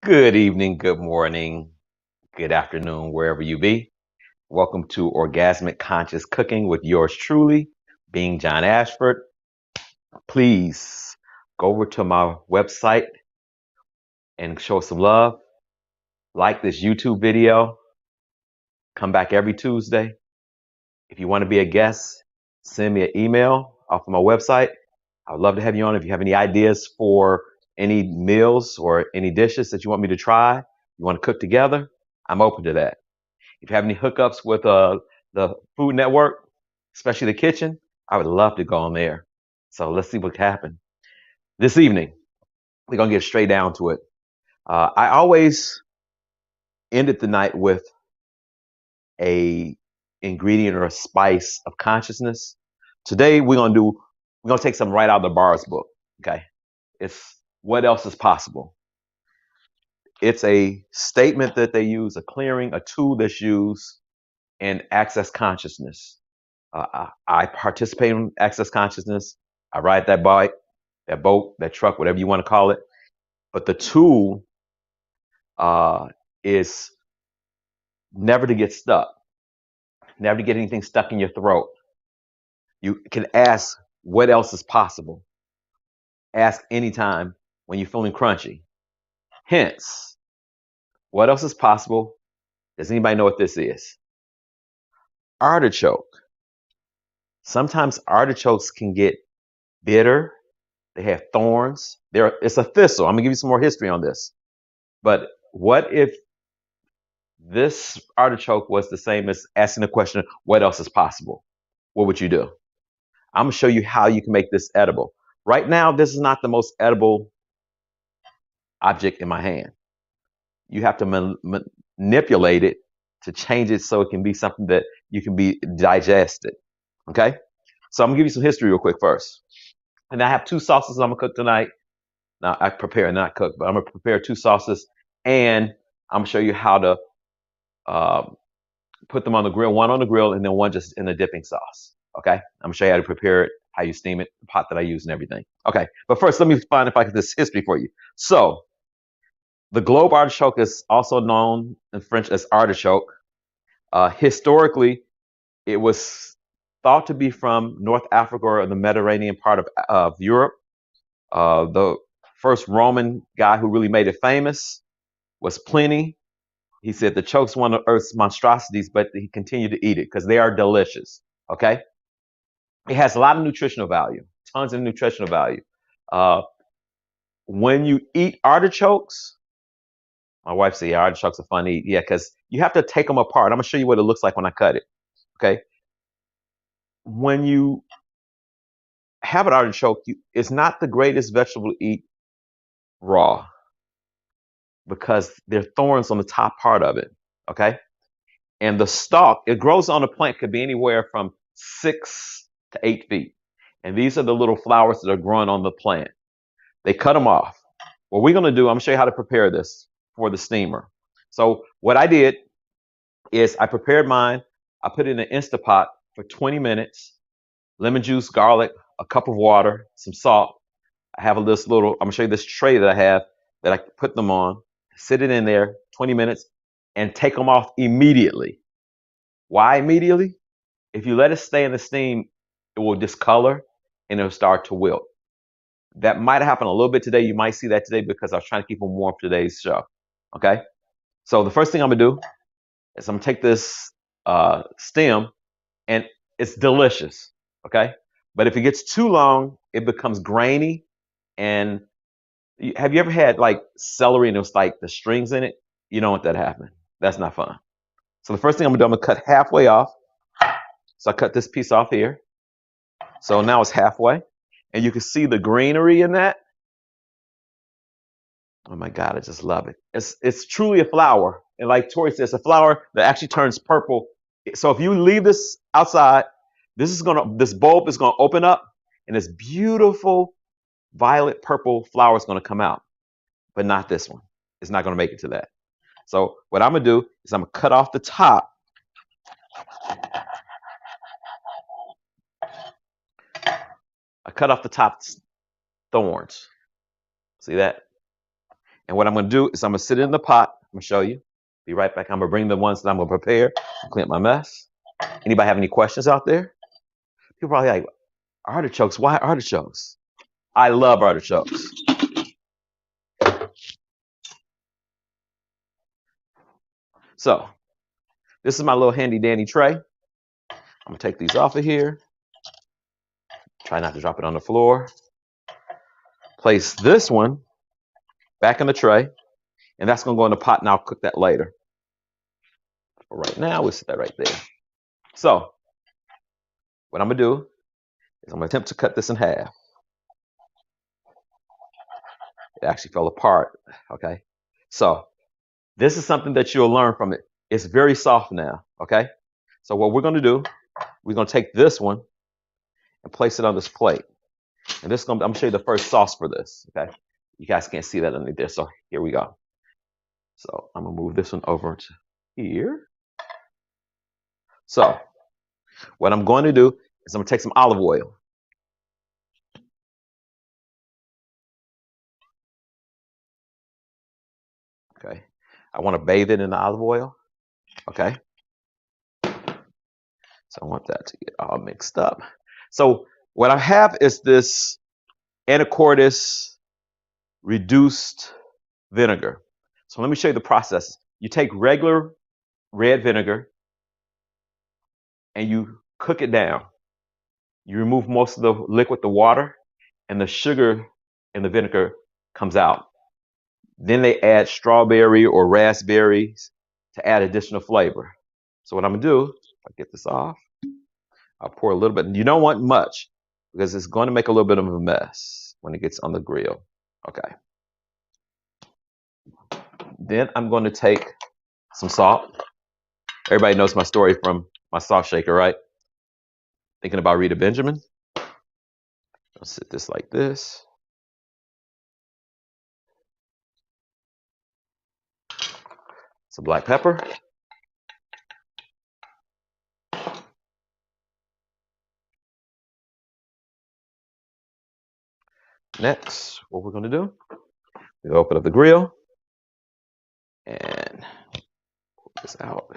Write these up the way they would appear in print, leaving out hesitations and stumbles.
Good evening, good morning, good afternoon, wherever you be. Welcome to Orgasmic Conscious Cooking with yours truly, being John Ashford. Please go over to my website and show some love. Like this YouTube video. Come back every Tuesday. If you want to be a guest, send me an email off of my website. I would love to have you on. If you have any ideas for any meals or any dishes that you want me to try, you want to cook together, I'm open to that. If you have any hookups with the Food Network, especially the kitchen, I would love to go on there. So let's see what happens. This evening, we're going to get straight down to it. I always ended the night with a ingredient or a spice of consciousness. Today, we're going to take some right out of the Bars book. Okay. It's what else is possible. It's a statement that they use, a clearing, a tool that's used in access consciousness. I participate in access consciousness. I ride that bike, that boat, that truck, whatever you want to call it. But the tool is never to get stuck, never to get anything stuck in your throat. You can ask what else is possible. Ask anytime when you're feeling crunchy. Hence, what else is possible? Does anybody know what this is? Artichoke. Sometimes artichokes can get bitter. They have thorns. It's a thistle. I'm going to give you some more history on this. But what if this artichoke was the same as asking the question, what else is possible? What would you do? I'm going to show you how you can make this edible. Right now, this is not the most edible object in my hand. You have to manipulate it to change it so it can be something that you can be digested. Okay? So I'm going to give you some history real quick first. And I have two sauces I'm going to cook tonight. Now, I prepare and not cook, but I'm going to prepare two sauces. And I'm going to show you how to put them on the grill, one on the grill and then one just in a dipping sauce. Okay. I'm gonna show you how to prepare it, how you steam it, the pot that I use and everything. Okay. But first, let me find if I get this history for you. So the globe artichoke is also known in French as artichoke. Historically, it was thought to be from North Africa or the Mediterranean part of Europe. The first Roman guy who really made it famous was Pliny. He said the choke's one of Earth's monstrosities, but he continued to eat it because they are delicious. Okay. It has a lot of nutritional value, tons of nutritional value. When you eat artichokes, my wife said, yeah, artichokes are fun to eat. Yeah, because you have to take them apart. I'm going to show you what it looks like when I cut it. Okay. When you have an artichoke, it's not the greatest vegetable to eat raw because there are thorns on the top part of it. Okay. And the stalk, it grows on a plant, could be anywhere from 6 to 8 feet. And these are the little flowers that are growing on the plant. They cut them off. What we're going to do, I'm going to show you how to prepare this for the steamer. So what I did is I prepared mine. I put it in an Instapot for 20 minutes, lemon juice, garlic, a cup of water, some salt. I have I'm going to show you this tray that I have that I put them on, sit it in there 20 minutes and take them off immediately. Why immediately? If you let it stay in the steam, it will discolor and it'll start to wilt. That might happen a little bit today. You might see that today because I was trying to keep them warm for today's show. Okay. So the first thing I'm going to do is I'm going to take this stem and it's delicious. Okay. But if it gets too long, it becomes grainy. And have you ever had like celery and it was like the strings in it? You don't want that to happen. That's not fun. So the first thing I'm going to do, I'm going to cut halfway off. So I cut this piece off here. So now it's halfway. And you can see the greenery in that. Oh my God, I just love it. It's truly a flower. And like Tori says, a flower that actually turns purple. So if you leave this outside, this bulb is gonna open up and this beautiful violet purple flower is gonna come out. But not this one. It's not gonna make it to that. So what I'm gonna do is I'm gonna cut off the top. I cut off the top thorns. See that? And what I'm going to do is I'm going to sit it in the pot. I'm going to show you. Be right back. I'm going to bring the ones that I'm going to prepare and clean up my mess. Anybody have any questions out there? People probably like, artichokes, why artichokes? I love artichokes. So this is my little handy dandy tray. I'm going to take these off of here. Try not to drop it on the floor. Place this one back in the tray. And that's going to go in the pot, and I'll cook that later. But right now, we'll set that right there. So what I'm going to do is I'm going to attempt to cut this in half. It actually fell apart, okay? So this is something that you'll learn from it. It's very soft now, okay? So what we're going to do, we're going to take this one and place it on this plate. And this is going to, I'm going to show you the first sauce for this, okay? You guys can't see that underneath there, so here we go. So I'm going to move this one over to here. So what I'm going to do is I'm going to take some olive oil. Okay. I want to bathe it in the olive oil. Okay. So I want that to get all mixed up. So what I have is this anacortes reduced vinegar. So let me show you the process. You take regular red vinegar and you cook it down. You remove most of the liquid, the water, and the sugar in the vinegar comes out. Then they add strawberry or raspberries to add additional flavor. So what I'm gonna do, if I get this off, I'll pour a little bit. You don't want much because it's going to make a little bit of a mess when it gets on the grill. Okay. Then I'm going to take some salt. Everybody knows my story from my salt shaker, right? Thinking about Rita Benjamin. I'll sit this like this. Some black pepper. Next, what we're going to do, we open up the grill and pull this out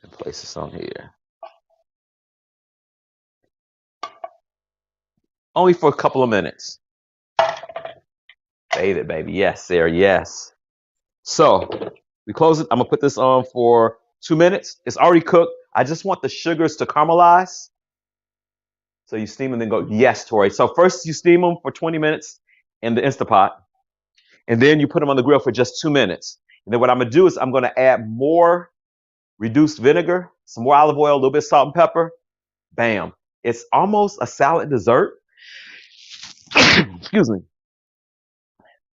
and place this on here. Only for a couple of minutes. Bathe it, baby. Yes, Sarah, yes. So we close it. I'm gonna put this on for 2 minutes. It's already cooked. I just want the sugars to caramelize. So you steam and then go, yes, Tori. So first you steam them for 20 minutes in the Instapot. And then you put them on the grill for just 2 minutes. And then what I'm gonna do is I'm gonna add more reduced vinegar, some more olive oil, a little bit of salt and pepper. Bam. It's almost a salad dessert. Excuse me.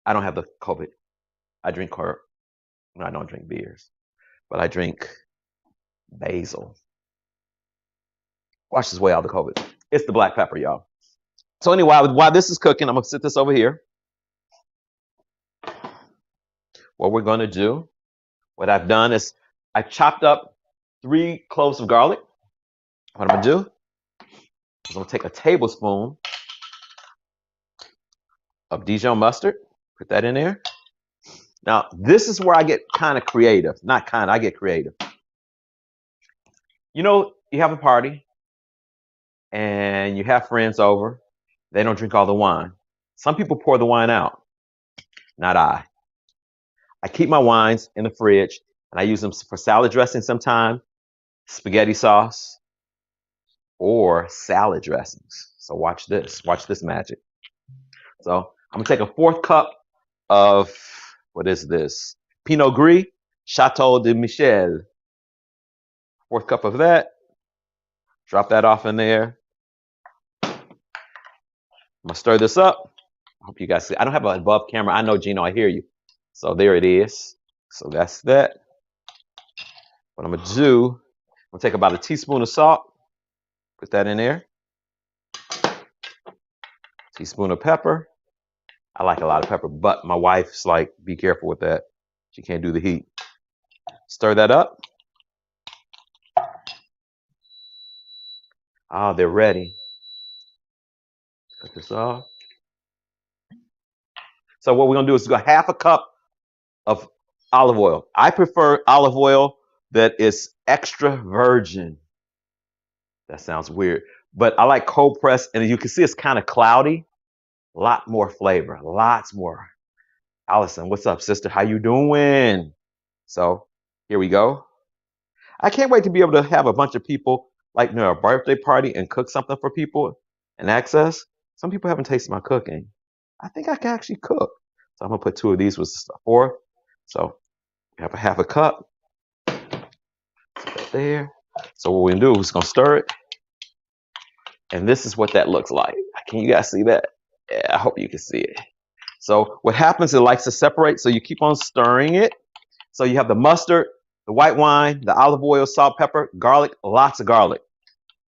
I don't have the COVID. I drink herb. I don't drink beers, but I drink basil. Wash this way out of the COVID. It's the black pepper, y'all. So anyway, while this is cooking, I'm gonna sit this over here. What we're gonna do, what I've done is I chopped up 3 cloves of garlic. What I'm gonna do is I'm gonna take a tablespoon of Dijon mustard, put that in there. Now, this is where I get kind of creative. Not kind of, I get creative. You know, you have a party and you have friends over. They don't drink all the wine. Some people pour the wine out. Not I. I keep my wines in the fridge and I use them for salad dressing sometimes, spaghetti sauce, or salad dressings. So watch this. Watch this magic. So I'm going to take a 4th cup of, what is this? Pinot Gris, Chateau de Michel. 4th cup of that. Drop that off in there. I'm going to stir this up. I hope you guys see. I don't have an above camera. I know, Gino, I hear you. So there it is. So that's that. What I'm going to do, I'm going to take about a teaspoon of salt. Put that in there. Teaspoon of pepper. I like a lot of pepper, but my wife's like, be careful with that. She can't do the heat. Stir that up. Ah, they're ready. Cut this off. So what we're gonna do is go half a cup of olive oil. I prefer olive oil that is extra virgin. That sounds weird, but I like cold press, and you can see it's kind of cloudy. A lot more flavor, lots more. Allison, what's up, sister? How you doing? So here we go. I can't wait to be able to have a bunch of people like a birthday party and cook something for people and access. Some people haven't tasted my cooking. I think I can actually cook. So I'm gonna put 2 of these with the 4th. So we have a half a cup. There. So what we're gonna do is gonna stir it. And this is what that looks like. Can you guys see that? Yeah, I hope you can see it. So what happens, it likes to separate, so you keep on stirring it. So you have the mustard, the white wine, the olive oil, salt, pepper, garlic, lots of garlic.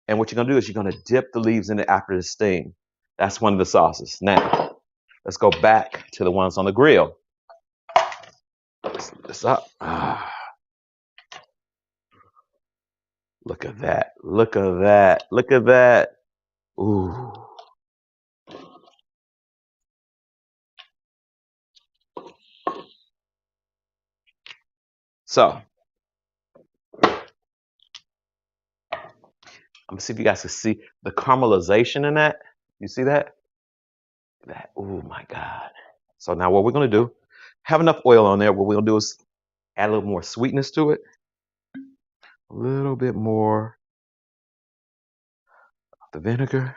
And what you're gonna do is you're gonna dip the leaves in it after the steam. That's one of the sauces. Now, let's go back to the ones on the grill. Let's set this up. Look at that. Look at that. Look at that. Ooh. So, I'm gonna see if you guys can see the caramelization in that. You see that? That. Oh my God. So now what we're gonna do, have enough oil on there. What we're gonna do is add a little more sweetness to it. A little bit more of the vinegar.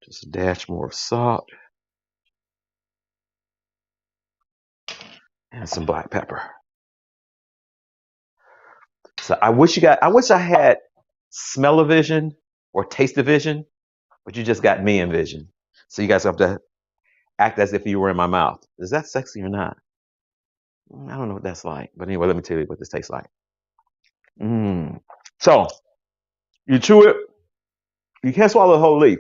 Just a dash more of salt. And some black pepper. So I wish I had smell-o-vision or taste-o-vision, but you just got me in vision. So you guys have to act as if you were in my mouth. Is that sexy or not? I don't know what that's like. But anyway, let me tell you what this tastes like. So you chew it. You can't swallow the whole leaf.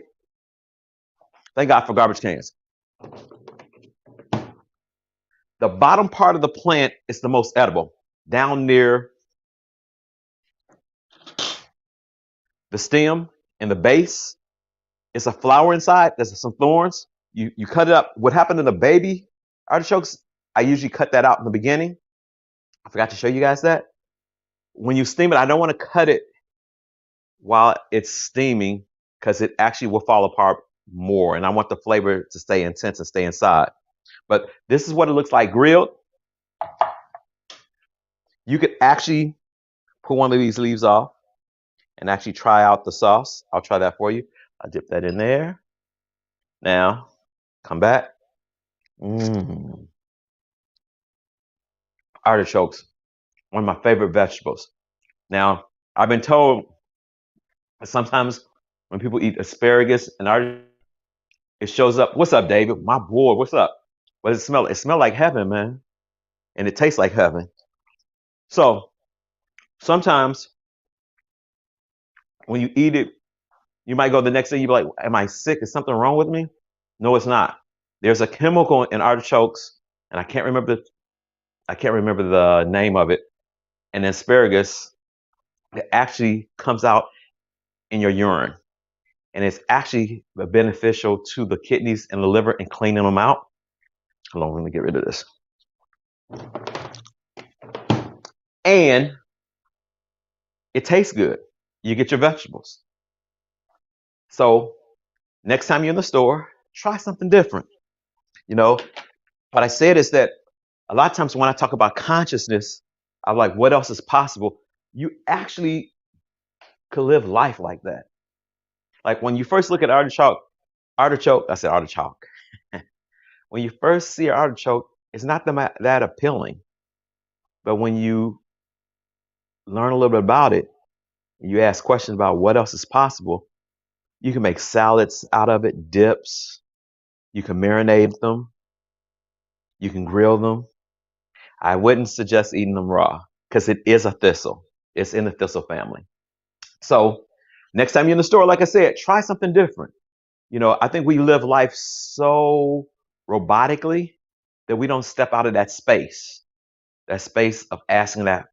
Thank God for garbage cans. The bottom part of the plant is the most edible. Down near the stem and the base, it's a flower inside. There's some thorns. You cut it up. What happened to the baby artichokes, I usually cut that out in the beginning. I forgot to show you guys that. When you steam it, I don't want to cut it while it's steaming because it actually will fall apart more. And I want the flavor to stay intense and stay inside. But this is what it looks like grilled. You could actually pull one of these leaves off and actually try out the sauce. I'll try that for you. I'll dip that in there. Now, come back. Artichokes, one of my favorite vegetables. Now, I've been told that sometimes when people eat asparagus and artichoke, it shows up. What's up, David? My boy, what's up? What does it smell? It smells like heaven, man. And it tastes like heaven. So sometimes when you eat it, you might go the next day, you be like, am I sick? Is something wrong with me? No, it's not. There's a chemical in artichokes, and I can't remember the name of it, and asparagus that actually comes out in your urine. And it's actually beneficial to the kidneys and the liver and cleaning them out. Hold on, let me get rid of this. And it tastes good. You get your vegetables. So next time you're in the store, try something different. You know, what I said is that a lot of times when I talk about consciousness, I'm like, what else is possible? You actually could live life like that. Like when you first look at artichoke, I said artichoke. When you first see an artichoke, it's not that appealing. But when you learn a little bit about it, you ask questions about what else is possible, you can make salads out of it, dips. You can marinate them. You can grill them. I wouldn't suggest eating them raw because it is a thistle. It's in the thistle family. So next time you're in the store, like I said, try something different. You know, I think we live life so robotically that we don't step out of that space of asking that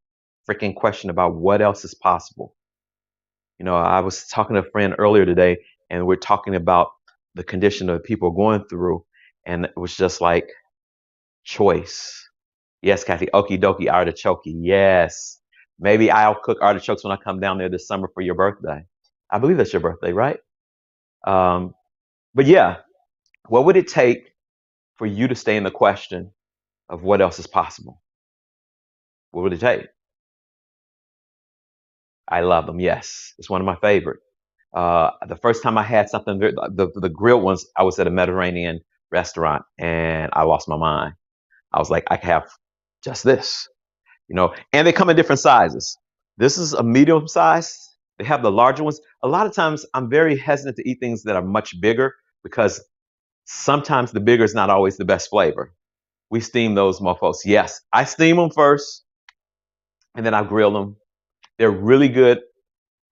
freaking question about what else is possible. You know, I was talking to a friend earlier today, and we're talking about the condition that people are going through. And it was just like choice. Yes, Kathy, okie dokie, artichoke. Yes. Maybe I'll cook artichokes when I come down there this summer for your birthday. I believe that's your birthday, right? Um, but yeah, what would it take for you to stay in the question of what else is possible? What would it take? I love them. Yes, it's one of my favorite. The first time I had something, the grilled ones, I was at a Mediterranean restaurant and I lost my mind. I was like, I can have just this, and they come in different sizes. This is a medium size. They have the larger ones. A lot of times I'm very hesitant to eat things that are much bigger because sometimes the bigger is not always the best flavor. We steam those mofos. Yes, I steam them first and then I grill them. They're really good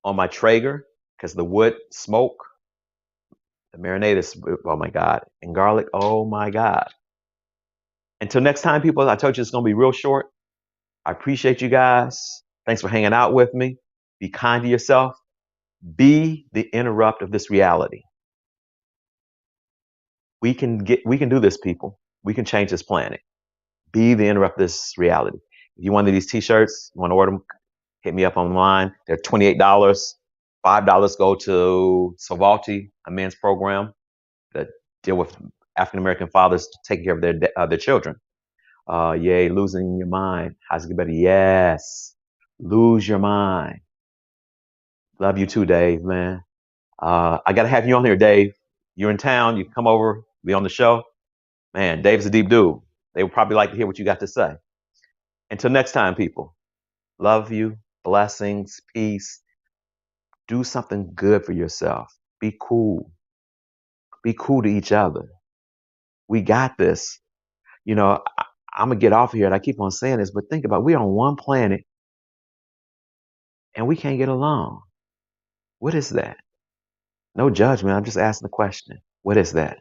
on my Traeger because the wood smoke, the marinade is, oh my God, and garlic, oh my God. Until next time, people, I told you it's going to be real short. I appreciate you guys. Thanks for hanging out with me. Be kind to yourself. Be the interrupt of this reality. We can do this, people. We can change this planet. Be the interrupt of this reality. If you want these t-shirts, you want to order them, hit me up online. They're $28. $5 go to Savalti, a men's program that deal with African American fathers taking care of their children. Yay, losing your mind. How's it get better? Yes, lose your mind. Love you too, Dave, man. I gotta have you on here, Dave. You're in town. You come over, be on the show. Man, Dave's a deep dude. They would probably like to hear what you got to say. Until next time, people. Love you. Blessings. Peace. Do something good for yourself. Be cool. Be cool to each other. We got this. I'm gonna get off here, and I keep on saying this, but think about it. We're on one planet, and we can't get along. What is that? No judgment. I'm just asking the question. What is that?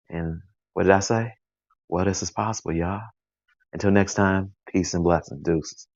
And what did I say? Well, this is possible, y'all. Until next time, peace and blessings. Deuces.